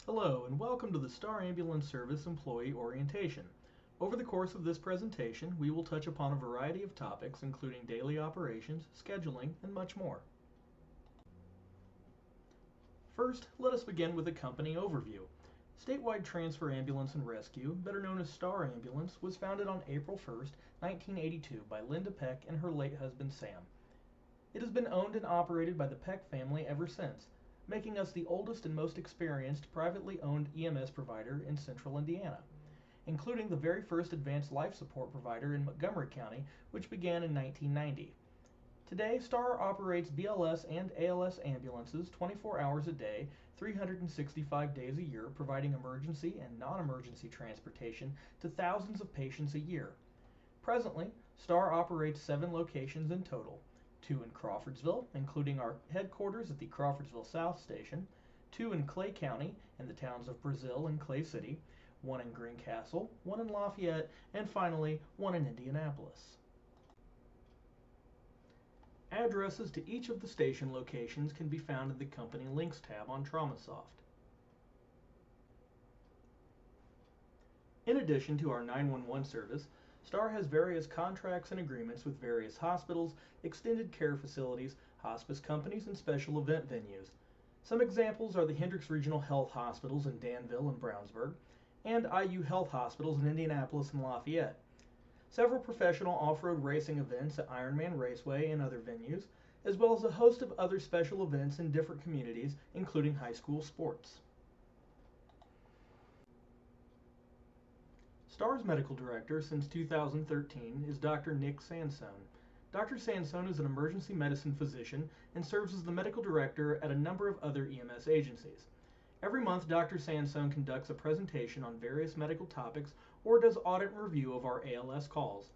Hello and welcome to the Star Ambulance Service Employee Orientation. Over the course of this presentation, we will touch upon a variety of topics including daily operations, scheduling, and much more. First, let us begin with a company overview. Statewide Transfer Ambulance and Rescue, better known as Star Ambulance, was founded on April 1st, 1982 by Linda Peck and her late husband Sam. It has been owned and operated by the Peck family ever since, making us the oldest and most experienced privately owned EMS provider in central Indiana, including the very first advanced life support provider in Montgomery County, which began in 1990. Today, Star operates BLS and ALS ambulances 24 hours a day, 365 days a year, providing emergency and non-emergency transportation to thousands of patients a year. Presently, Star operates 7 locations in total: 2 in Crawfordsville, including our headquarters at the Crawfordsville South Station, 2 in Clay County in the towns of Brazil and Clay City, 1 in Greencastle, 1 in Lafayette, and finally 1 in Indianapolis. Addresses to each of the station locations can be found in the Company Links tab on TraumaSoft. In addition to our 911 service, Star has various contracts and agreements with various hospitals, extended care facilities, hospice companies, and special event venues. Some examples are the Hendricks Regional Health Hospitals in Danville and Brownsburg, and IU Health Hospitals in Indianapolis and Lafayette. Several professional off-road racing events at Ironman Raceway and other venues, as well as a host of other special events in different communities, including high school sports. Star's medical director since 2013 is Dr. Nick Sansone. Dr. Sansone is an emergency medicine physician and serves as the medical director at a number of other EMS agencies. Every month, Dr. Sansone conducts a presentation on various medical topics or does audit and review of our ALS calls.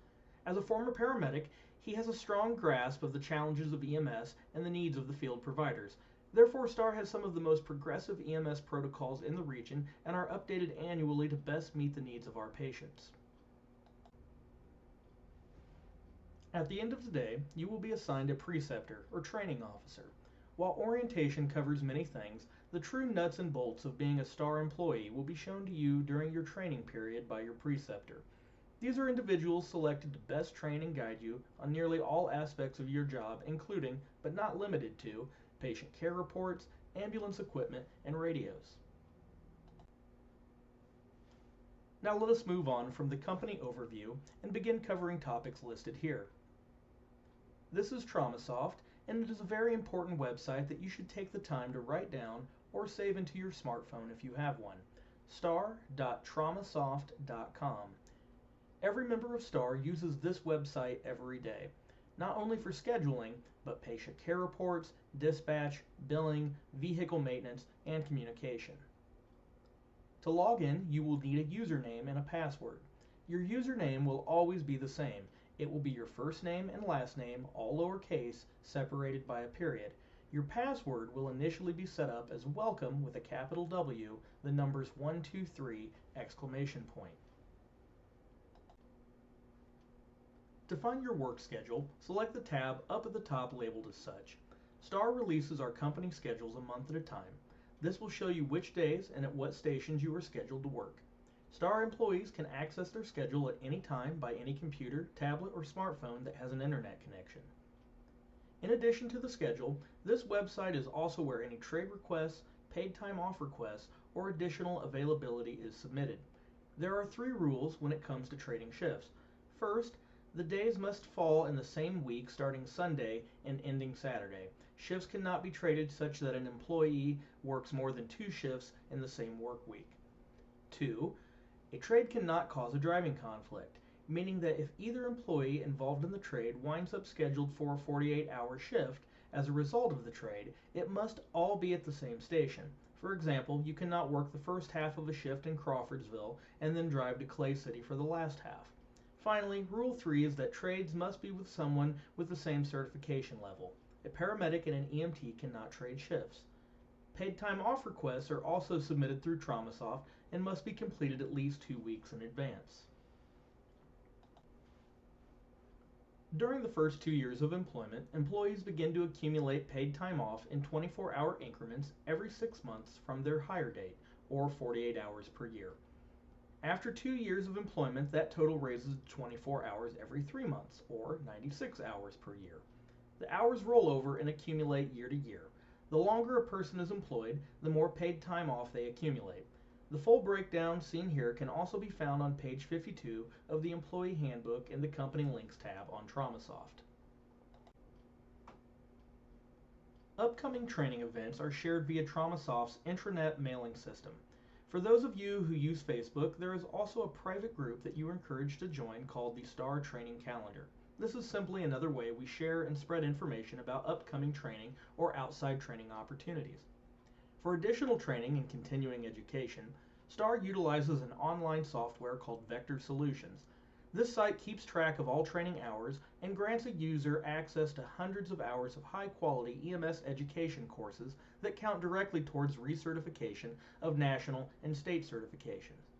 As a former paramedic, he has a strong grasp of the challenges of EMS and the needs of the field providers. Therefore, Star has some of the most progressive EMS protocols in the region and are updated annually to best meet the needs of our patients. At the end of the day, you will be assigned a preceptor or training officer. While orientation covers many things, the true nuts and bolts of being a Star employee will be shown to you during your training period by your preceptor. These are individuals selected to best train and guide you on nearly all aspects of your job, including, but not limited to, patient care reports, ambulance equipment, and radios. Now let us move on from the company overview and begin covering topics listed here. This is TraumaSoft, and it is a very important website that you should take the time to write down or save into your smartphone if you have one. star.traumasoft.com. Every member of Star uses this website every day, not only for scheduling, but patient care reports, dispatch, billing, vehicle maintenance, and communication. To log in, you will need a username and a password. Your username will always be the same. It will be your first name and last name, all lowercase, separated by a period. Your password will initially be set up as welcome with a capital W, the numbers 123, exclamation point. To find your work schedule, select the tab up at the top labeled as such. Star releases our company schedules a month at a time. This will show you which days and at what stations you are scheduled to work. Star employees can access their schedule at any time by any computer, tablet, or smartphone that has an internet connection. In addition to the schedule, this website is also where any trade requests, paid time off requests, or additional availability is submitted. There are 3 rules when it comes to trading shifts. First, the days must fall in the same week starting Sunday and ending Saturday. Shifts cannot be traded such that an employee works more than 2 shifts in the same work week. 2. A trade cannot cause a driving conflict, meaning that if either employee involved in the trade winds up scheduled for a 48-hour shift as a result of the trade, it must all be at the same station. For example, you cannot work the first half of a shift in Crawfordsville and then drive to Clay City for the last half. Finally, Rule 3 is that trades must be with someone with the same certification level. A paramedic and an EMT cannot trade shifts. Paid time off requests are also submitted through TraumaSoft and must be completed at least 2 weeks in advance. During the first 2 years of employment, employees begin to accumulate paid time off in 24-hour increments every 6 months from their hire date, or 48 hours per year. After 2 years of employment, that total raises to 24 hours every 3 months, or 96 hours per year. The hours roll over and accumulate year to year. The longer a person is employed, the more paid time off they accumulate. The full breakdown seen here can also be found on page 52 of the Employee Handbook in the Company Links tab on TraumaSoft. Upcoming training events are shared via TraumaSoft's intranet mailing system. For those of you who use Facebook, there is also a private group that you are encouraged to join called the STAR Training Calendar. This is simply another way we share and spread information about upcoming training or outside training opportunities. For additional training and continuing education, STAR utilizes an online software called Vector Solutions. This site keeps track of all training hours and grants a user access to hundreds of hours of high-quality EMS education courses that count directly towards recertification of national and state certifications.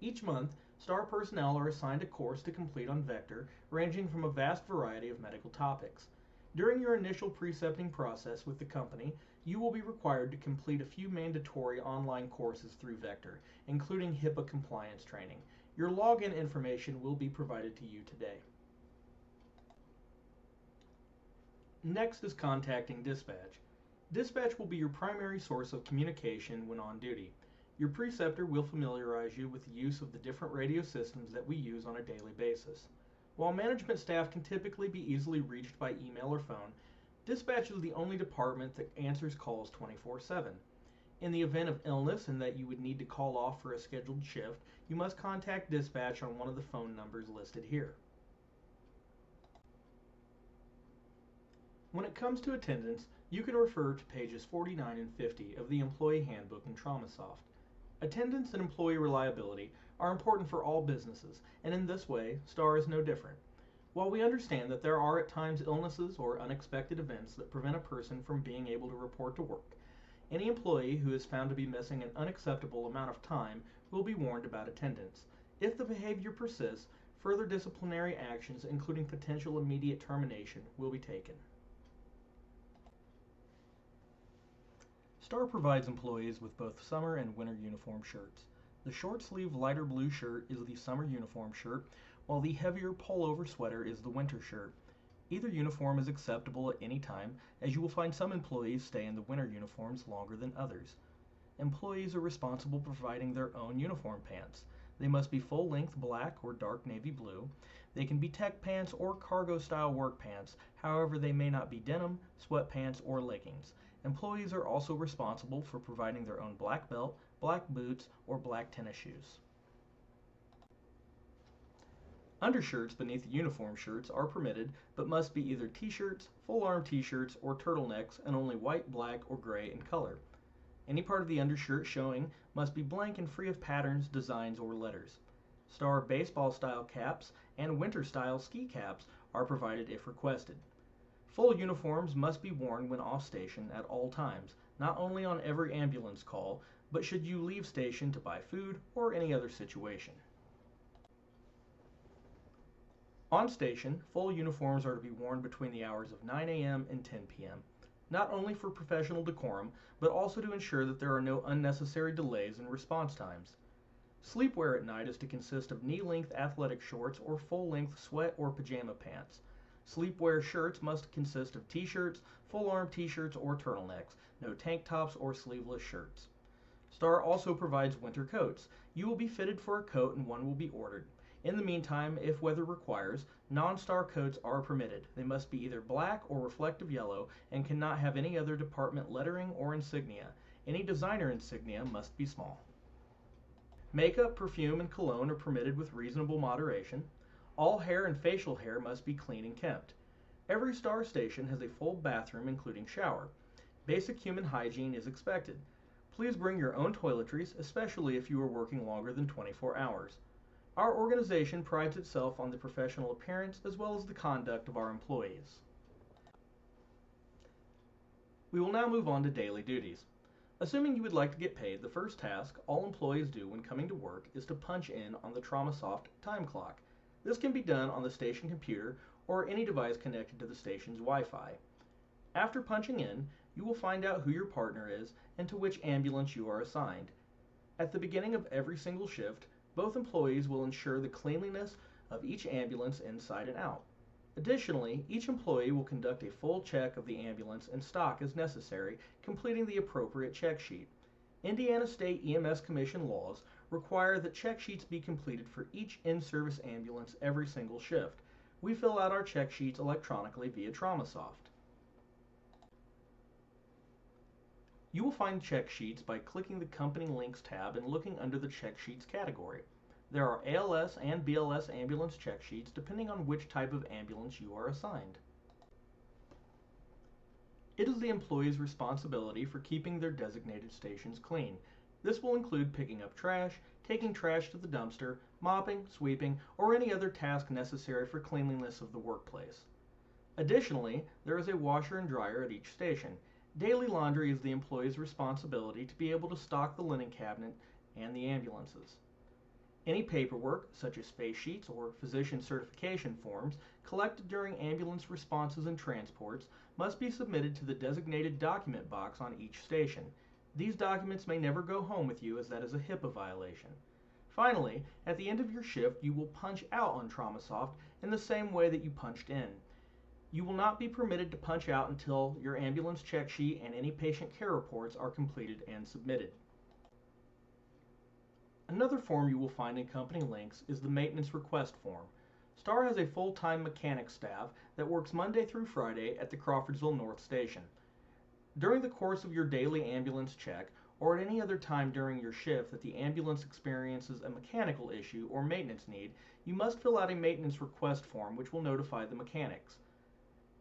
Each month, STAR personnel are assigned a course to complete on Vector, ranging from a vast variety of medical topics. During your initial precepting process with the company, you will be required to complete a few mandatory online courses through Vector, including HIPAA compliance training. Your login information will be provided to you today. Next is contacting dispatch. Dispatch will be your primary source of communication when on duty. Your preceptor will familiarize you with the use of the different radio systems that we use on a daily basis. While management staff can typically be easily reached by email or phone, dispatch is the only department that answers calls 24/7. In the event of illness and that you would need to call off for a scheduled shift, you must contact dispatch on one of the phone numbers listed here. When it comes to attendance, you can refer to pages 49 and 50 of the Employee Handbook in TraumaSoft. Attendance and employee reliability are important for all businesses, and in this way, STAR is no different. While we understand that there are at times illnesses or unexpected events that prevent a person from being able to report to work, any employee who is found to be missing an unacceptable amount of time will be warned about attendance. If the behavior persists, further disciplinary actions, including potential immediate termination, will be taken. STAR provides employees with both summer and winter uniform shirts. The short sleeve lighter blue shirt is the summer uniform shirt, while the heavier pullover sweater is the winter shirt. Either uniform is acceptable at any time, as you will find some employees stay in the winter uniforms longer than others. Employees are responsible for providing their own uniform pants. They must be full-length black or dark navy blue. They can be tech pants or cargo-style work pants, however they may not be denim, sweatpants, or leggings. Employees are also responsible for providing their own black belt, black boots, or black tennis shoes. Undershirts beneath uniform shirts are permitted, but must be either t-shirts, full-arm t-shirts, or turtlenecks, and only white, black, or gray in color. Any part of the undershirt showing must be blank and free of patterns, designs, or letters. STAR baseball-style caps and winter-style ski caps are provided if requested. Full uniforms must be worn when off station at all times, not only on every ambulance call, but should you leave station to buy food or any other situation. On station, full uniforms are to be worn between the hours of 9 a.m. and 10 p.m., not only for professional decorum, but also to ensure that there are no unnecessary delays in response times. Sleepwear at night is to consist of knee-length athletic shorts or full-length sweat or pajama pants. Sleepwear shirts must consist of t-shirts, full-arm t-shirts, or turtlenecks, no tank tops or sleeveless shirts. STAR also provides winter coats. You will be fitted for a coat and one will be ordered. In the meantime, if weather requires, non-STAR coats are permitted. They must be either black or reflective yellow and cannot have any other department lettering or insignia. Any designer insignia must be small. Makeup, perfume, and cologne are permitted with reasonable moderation. All hair and facial hair must be clean and kept. Every STAR station has a full bathroom including shower. Basic human hygiene is expected. Please bring your own toiletries, especially if you are working longer than 24 hours. Our organization prides itself on the professional appearance as well as the conduct of our employees. We will now move on to daily duties. Assuming you would like to get paid, the first task all employees do when coming to work is to punch in on the TraumaSoft time clock. This can be done on the station computer or any device connected to the station's Wi-Fi. After punching in, you will find out who your partner is and to which ambulance you are assigned. At the beginning of every single shift, both employees will ensure the cleanliness of each ambulance inside and out. Additionally, each employee will conduct a full check of the ambulance and stock as necessary, completing the appropriate check sheet. Indiana State EMS Commission laws require that check sheets be completed for each in-service ambulance every single shift. We fill out our check sheets electronically via TraumaSoft. You will find check sheets by clicking the Company Links tab and looking under the Check Sheets category. There are ALS and BLS ambulance check sheets depending on which type of ambulance you are assigned. It is the employee's responsibility for keeping their designated stations clean. This will include picking up trash, taking trash to the dumpster, mopping, sweeping, or any other task necessary for cleanliness of the workplace. Additionally, there is a washer and dryer at each station. Daily laundry is the employee's responsibility to be able to stock the linen cabinet and the ambulances. Any paperwork, such as face sheets or physician certification forms, collected during ambulance responses and transports must be submitted to the designated document box on each station. These documents may never go home with you, as that is a HIPAA violation. Finally, at the end of your shift, you will punch out on TraumaSoft in the same way that you punched in. You will not be permitted to punch out until your ambulance check sheet and any patient care reports are completed and submitted. Another form you will find in Company Links is the Maintenance Request form. STAR has a full-time mechanic staff that works Monday through Friday at the Crawfordsville North Station. During the course of your daily ambulance check, or at any other time during your shift that the ambulance experiences a mechanical issue or maintenance need, you must fill out a Maintenance Request form which will notify the mechanics.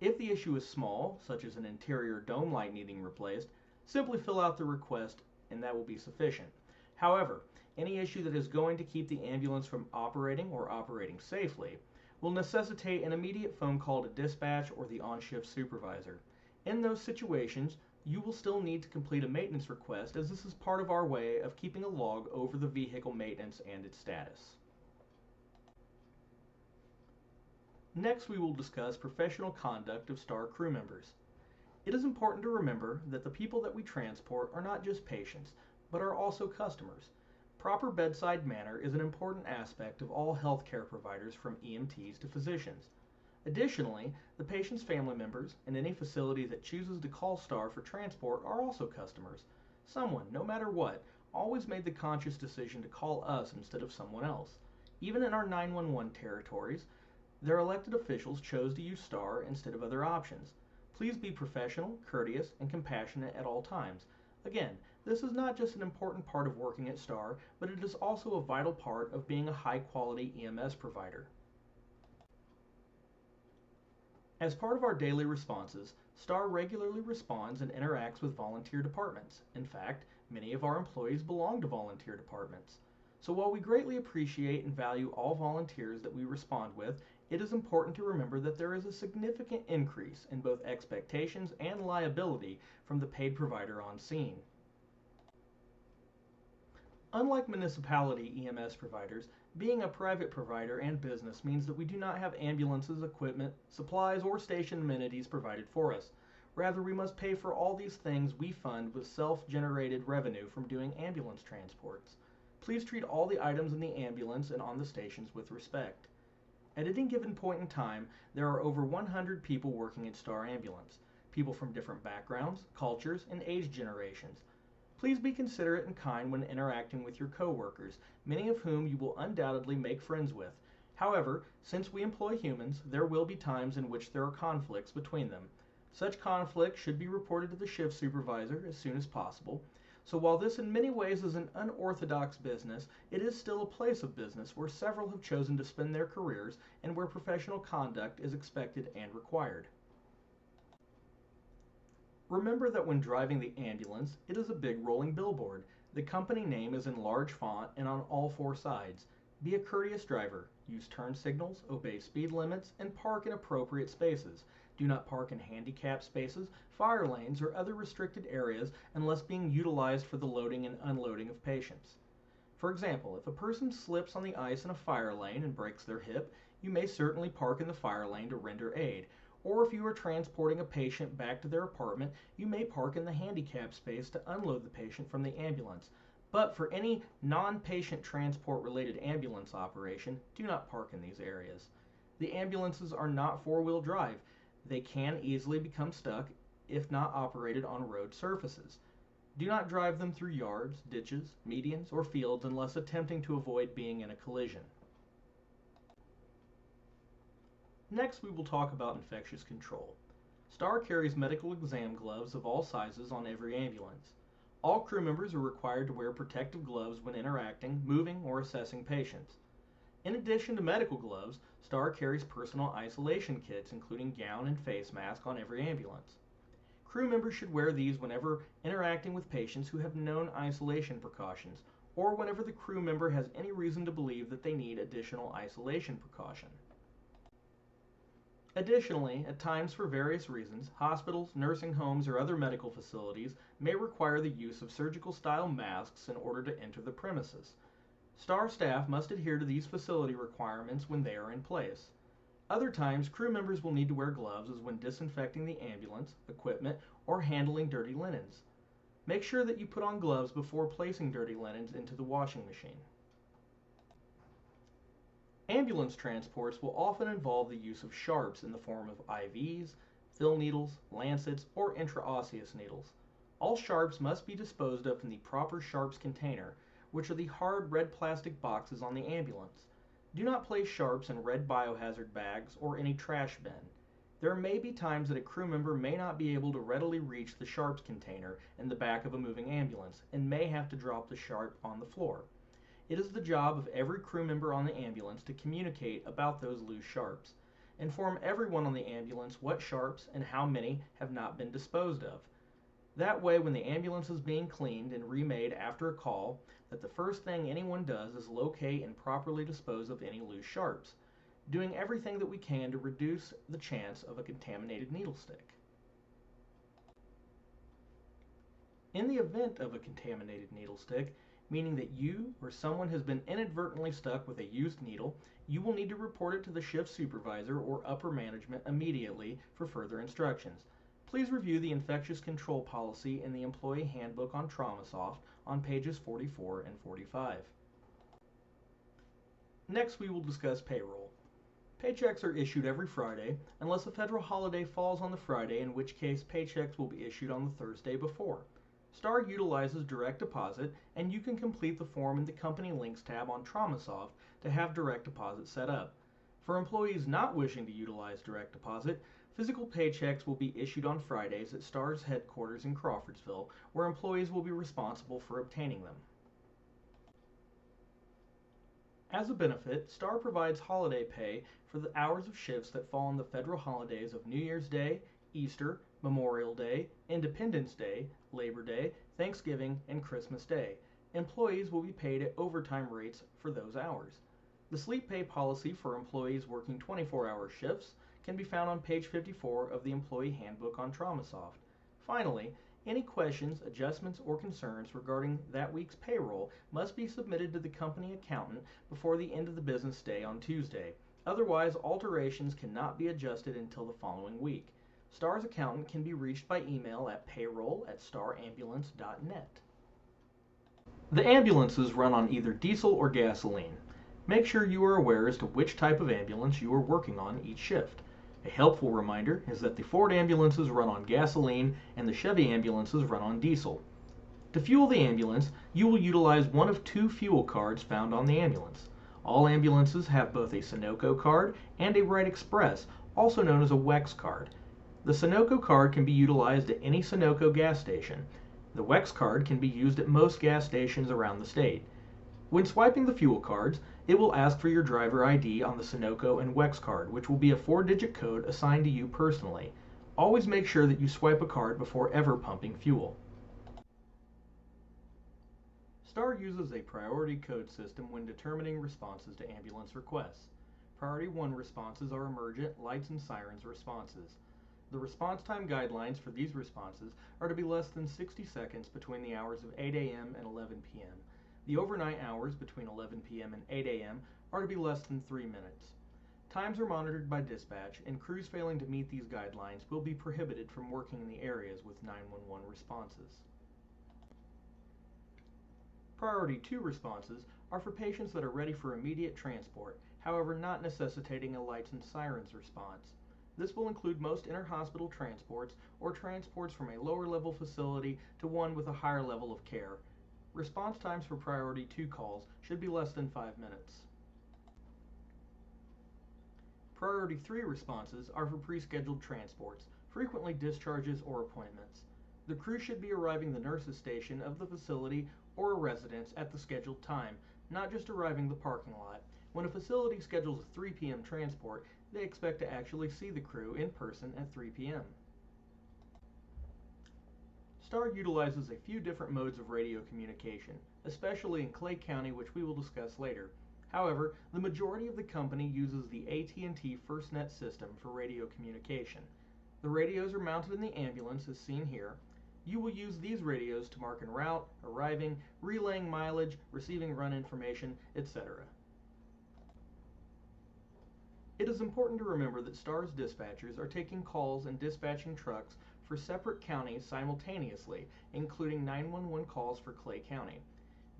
If the issue is small, such as an interior dome light needing replaced, simply fill out the request and that will be sufficient. However, any issue that is going to keep the ambulance from operating or operating safely will necessitate an immediate phone call to dispatch or the on-shift supervisor. In those situations, you will still need to complete a maintenance request, as this is part of our way of keeping a log over the vehicle maintenance and its status. Next, we will discuss professional conduct of STAR crew members. It is important to remember that the people that we transport are not just patients, but are also customers. Proper bedside manner is an important aspect of all healthcare providers, from EMTs to physicians. Additionally, the patient's family members and any facility that chooses to call STAR for transport are also customers. Someone, no matter what, always made the conscious decision to call us instead of someone else. Even in our 911 territories, their elected officials chose to use STAR instead of other options. Please be professional, courteous, and compassionate at all times. Again, this is not just an important part of working at STAR, but it is also a vital part of being a high-quality EMS provider. As part of our daily responses, STAR regularly responds and interacts with volunteer departments. In fact, many of our employees belong to volunteer departments. So while we greatly appreciate and value all volunteers that we respond with, it is important to remember that there is a significant increase in both expectations and liability from the paid provider on scene. Unlike municipality EMS providers, being a private provider and business means that we do not have ambulances, equipment, supplies, or station amenities provided for us. Rather, we must pay for all these things we fund with self-generated revenue from doing ambulance transports. Please treat all the items in the ambulance and on the stations with respect. At any given point in time, there are over 100 people working at STAR Ambulance, people from different backgrounds, cultures, and age generations. Please be considerate and kind when interacting with your coworkers, many of whom you will undoubtedly make friends with. However, since we employ humans, there will be times in which there are conflicts between them. Such conflicts should be reported to the shift supervisor as soon as possible. So while this in many ways is an unorthodox business, it is still a place of business where several have chosen to spend their careers and where professional conduct is expected and required. Remember that when driving the ambulance, it is a big rolling billboard. The company name is in large font and on all four sides. Be a courteous driver. Use turn signals, obey speed limits, and park in appropriate spaces. Do not park in handicap spaces, fire lanes, or other restricted areas unless being utilized for the loading and unloading of patients. For example, if a person slips on the ice in a fire lane and breaks their hip, you may certainly park in the fire lane to render aid. Or if you are transporting a patient back to their apartment, you may park in the handicap space to unload the patient from the ambulance. But for any non-patient transport related ambulance operation, do not park in these areas. The ambulances are not four-wheel drive. They can easily become stuck if not operated on road surfaces. Do not drive them through yards, ditches, medians, or fields unless attempting to avoid being in a collision. Next, we will talk about infectious control. STAR carries medical exam gloves of all sizes on every ambulance. All crew members are required to wear protective gloves when interacting, moving, or assessing patients. In addition to medical gloves, STAR carries personal isolation kits including gown and face mask on every ambulance. Crew members should wear these whenever interacting with patients who have known isolation precautions, or whenever the crew member has any reason to believe that they need additional isolation precaution. Additionally, at times for various reasons, hospitals, nursing homes, or other medical facilities may require the use of surgical-style masks in order to enter the premises. STAR staff must adhere to these facility requirements when they are in place. Other times, crew members will need to wear gloves as when disinfecting the ambulance, equipment, or handling dirty linens. Make sure that you put on gloves before placing dirty linens into the washing machine. Ambulance transports will often involve the use of sharps in the form of IVs, fill needles, lancets, or intraosseous needles. All sharps must be disposed of in the proper sharps container, which are the hard red plastic boxes on the ambulance. Do not place sharps in red biohazard bags or any trash bin. There may be times that a crew member may not be able to readily reach the sharps container in the back of a moving ambulance and may have to drop the sharp on the floor. It is the job of every crew member on the ambulance to communicate about those loose sharps. Inform everyone on the ambulance what sharps and how many have not been disposed of. That way, when the ambulance is being cleaned and remade after a call, that the first thing anyone does is locate and properly dispose of any loose sharps, doing everything that we can to reduce the chance of a contaminated needle stick. In the event of a contaminated needle stick, meaning that you or someone has been inadvertently stuck with a used needle, you will need to report it to the shift supervisor or upper management immediately for further instructions. Please review the infectious control policy in the employee handbook on TraumaSoft on pages 44 and 45. Next, we will discuss payroll. Paychecks are issued every Friday unless a federal holiday falls on the Friday, in which case paychecks will be issued on the Thursday before. STAR utilizes direct deposit, and you can complete the form in the Company Links tab on TraumaSoft to have direct deposit set up. For employees not wishing to utilize direct deposit, physical paychecks will be issued on Fridays at STAR's headquarters in Crawfordsville, where employees will be responsible for obtaining them. As a benefit, STAR provides holiday pay for the hours of shifts that fall on the federal holidays of New Year's Day, Easter, Memorial Day, Independence Day, Labor Day, Thanksgiving, and Christmas Day. Employees will be paid at overtime rates for those hours. The sleep pay policy for employees working 24-hour shifts can be found on page 54 of the Employee Handbook on TraumaSoft. Finally, any questions, adjustments, or concerns regarding that week's payroll must be submitted to the company accountant before the end of the business day on Tuesday. Otherwise, alterations cannot be adjusted until the following week. STAR's accountant can be reached by email at payroll@starambulance.net. The ambulances run on either diesel or gasoline. Make sure you are aware as to which type of ambulance you are working on each shift. A helpful reminder is that the Ford ambulances run on gasoline and the Chevy ambulances run on diesel. To fuel the ambulance, you will utilize one of two fuel cards found on the ambulance. All ambulances have both a Sunoco card and a Wright Express, also known as a WEX card. The Sunoco card can be utilized at any Sunoco gas station. The WEX card can be used at most gas stations around the state. When swiping the fuel cards, it will ask for your driver ID on the Sunoco and WEX card, which will be a 4-digit code assigned to you personally. Always make sure that you swipe a card before ever pumping fuel. STAR uses a priority code system when determining responses to ambulance requests. Priority 1 responses are emergent lights and sirens responses. The response time guidelines for these responses are to be less than 60 seconds between the hours of 8 a.m. and 11 p.m. The overnight hours between 11 p.m. and 8 a.m. are to be less than 3 minutes. Times are monitored by dispatch, and crews failing to meet these guidelines will be prohibited from working in the areas with 911 responses. Priority 2 responses are for patients that are ready for immediate transport, however not necessitating a lights and sirens response. This will include most inter-hospital transports or transports from a lower level facility to one with a higher level of care. Response times for priority 2 calls should be less than 5 minutes. Priority 3 responses are for pre-scheduled transports, frequently discharges or appointments. The crew should be arriving the nurse's station of the facility or a residence at the scheduled time, not just arriving the parking lot. When a facility schedules a 3 p.m. transport, they expect to actually see the crew in person at 3 p.m. STAR utilizes a few different modes of radio communication, especially in Clay County, which we will discuss later. However, the majority of the company uses the AT&T FirstNet system for radio communication. The radios are mounted in the ambulance as seen here. You will use these radios to mark en route, arriving, relaying mileage, receiving run information, etc. It is important to remember that STAR's dispatchers are taking calls and dispatching trucks for separate counties simultaneously, including 911 calls for Clay County.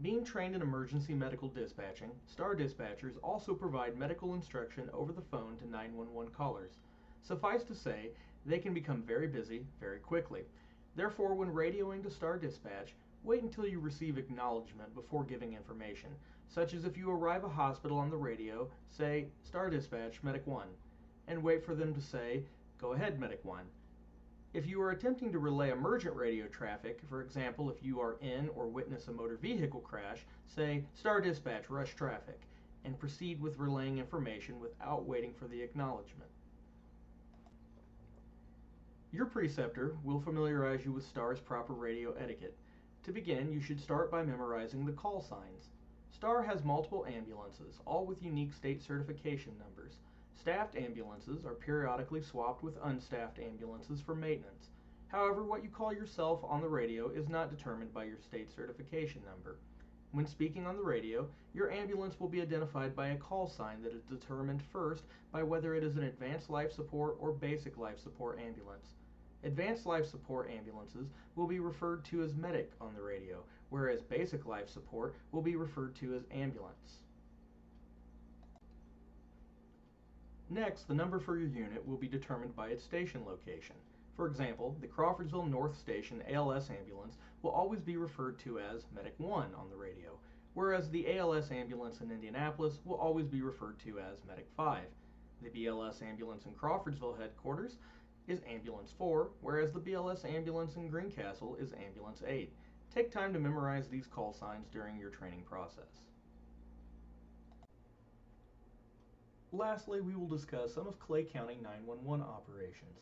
Being trained in emergency medical dispatching, STAR dispatchers also provide medical instruction over the phone to 911 callers. Suffice to say, they can become very busy very quickly. Therefore, when radioing to STAR dispatch, wait until you receive acknowledgement before giving information, such as if you arrive a hospital on the radio, say, STAR dispatch, Medic 1, and wait for them to say, go ahead, Medic 1. If you are attempting to relay emergent radio traffic, for example, if you are in or witness a motor vehicle crash, say, STAR dispatch, rush traffic, and proceed with relaying information without waiting for the acknowledgement. Your preceptor will familiarize you with STAR's proper radio etiquette. To begin, you should start by memorizing the call signs. STAR has multiple ambulances, all with unique state certification numbers. Staffed ambulances are periodically swapped with unstaffed ambulances for maintenance. However, what you call yourself on the radio is not determined by your state certification number. When speaking on the radio, your ambulance will be identified by a call sign that is determined first by whether it is an advanced life support or basic life support ambulance. Advanced life support ambulances will be referred to as medic on the radio, whereas basic life support will be referred to as ambulance. Next, the number for your unit will be determined by its station location. For example, the Crawfordsville North Station ALS ambulance will always be referred to as Medic 1 on the radio, whereas the ALS ambulance in Indianapolis will always be referred to as Medic 5. The BLS ambulance in Crawfordsville headquarters is Ambulance 4, whereas the BLS ambulance in Greencastle is Ambulance 8. Take time to memorize these call signs during your training process. Lastly, we will discuss some of Clay County 911 operations.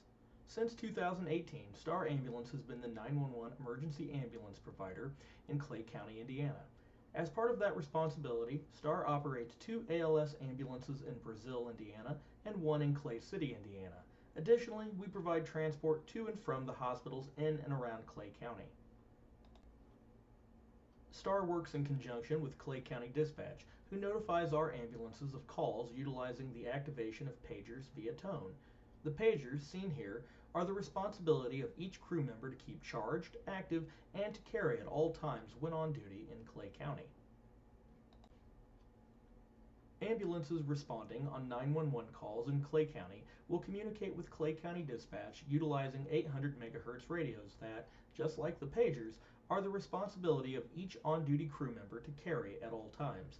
Since 2018, STAR Ambulance has been the 911 emergency ambulance provider in Clay County, Indiana. As part of that responsibility, STAR operates 2 ALS ambulances in Brazil, Indiana, and 1 in Clay City, Indiana. Additionally, we provide transport to and from the hospitals in and around Clay County. STAR works in conjunction with Clay County Dispatch, who notifies our ambulances of calls utilizing the activation of pagers via tone. The pagers, seen here, are the responsibility of each crew member to keep charged, active, and to carry at all times when on duty in Clay County. Ambulances responding on 911 calls in Clay County will communicate with Clay County Dispatch utilizing 800 MHz radios that, just like the pagers, are the responsibility of each on-duty crew member to carry at all times.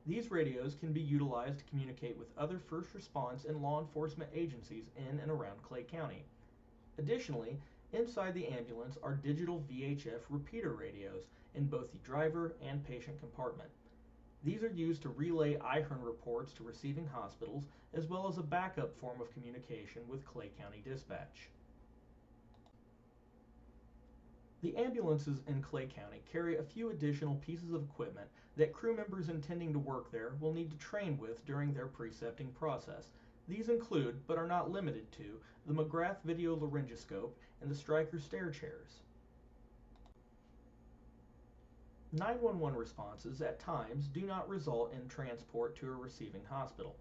These radios can be utilized to communicate with other first response and law enforcement agencies in and around Clay County. Additionally, inside the ambulance are digital VHF repeater radios in both the driver and patient compartment. These are used to relay IHRN reports to receiving hospitals, as well as a backup form of communication with Clay County Dispatch. The ambulances in Clay County carry a few additional pieces of equipment that crew members intending to work there will need to train with during their precepting process. These include, but are not limited to, the McGrath video laryngoscope and the Stryker stair chairs. 911 responses at times do not result in transport to a receiving hospital.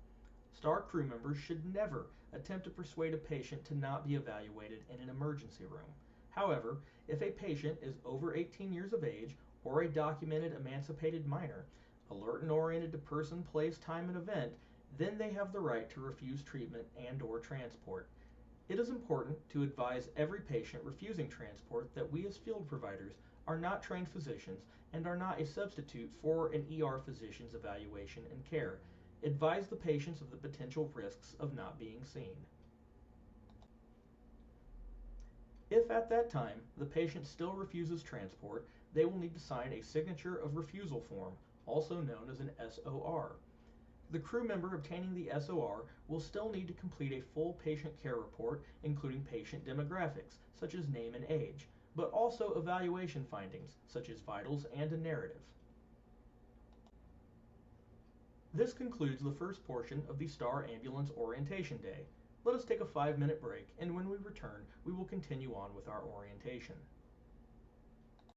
STAR crew members should never attempt to persuade a patient to not be evaluated in an emergency room. However, if a patient is over 18 years of age or a documented emancipated minor, alert and oriented to person, place, time, and event, then they have the right to refuse treatment and/or transport. It is important to advise every patient refusing transport that we as field providers are not trained physicians and are not a substitute for an ER physician's evaluation and care. Advise the patients of the potential risks of not being seen. If at that time the patient still refuses transport, they will need to sign a signature of refusal form, also known as an SOR. The crew member obtaining the SOR will still need to complete a full patient care report, including patient demographics, such as name and age, but also evaluation findings, such as vitals and a narrative. This concludes the first portion of the STAR Ambulance Orientation Day. Let us take a 5-minute break, and when we return, we will continue on with our orientation.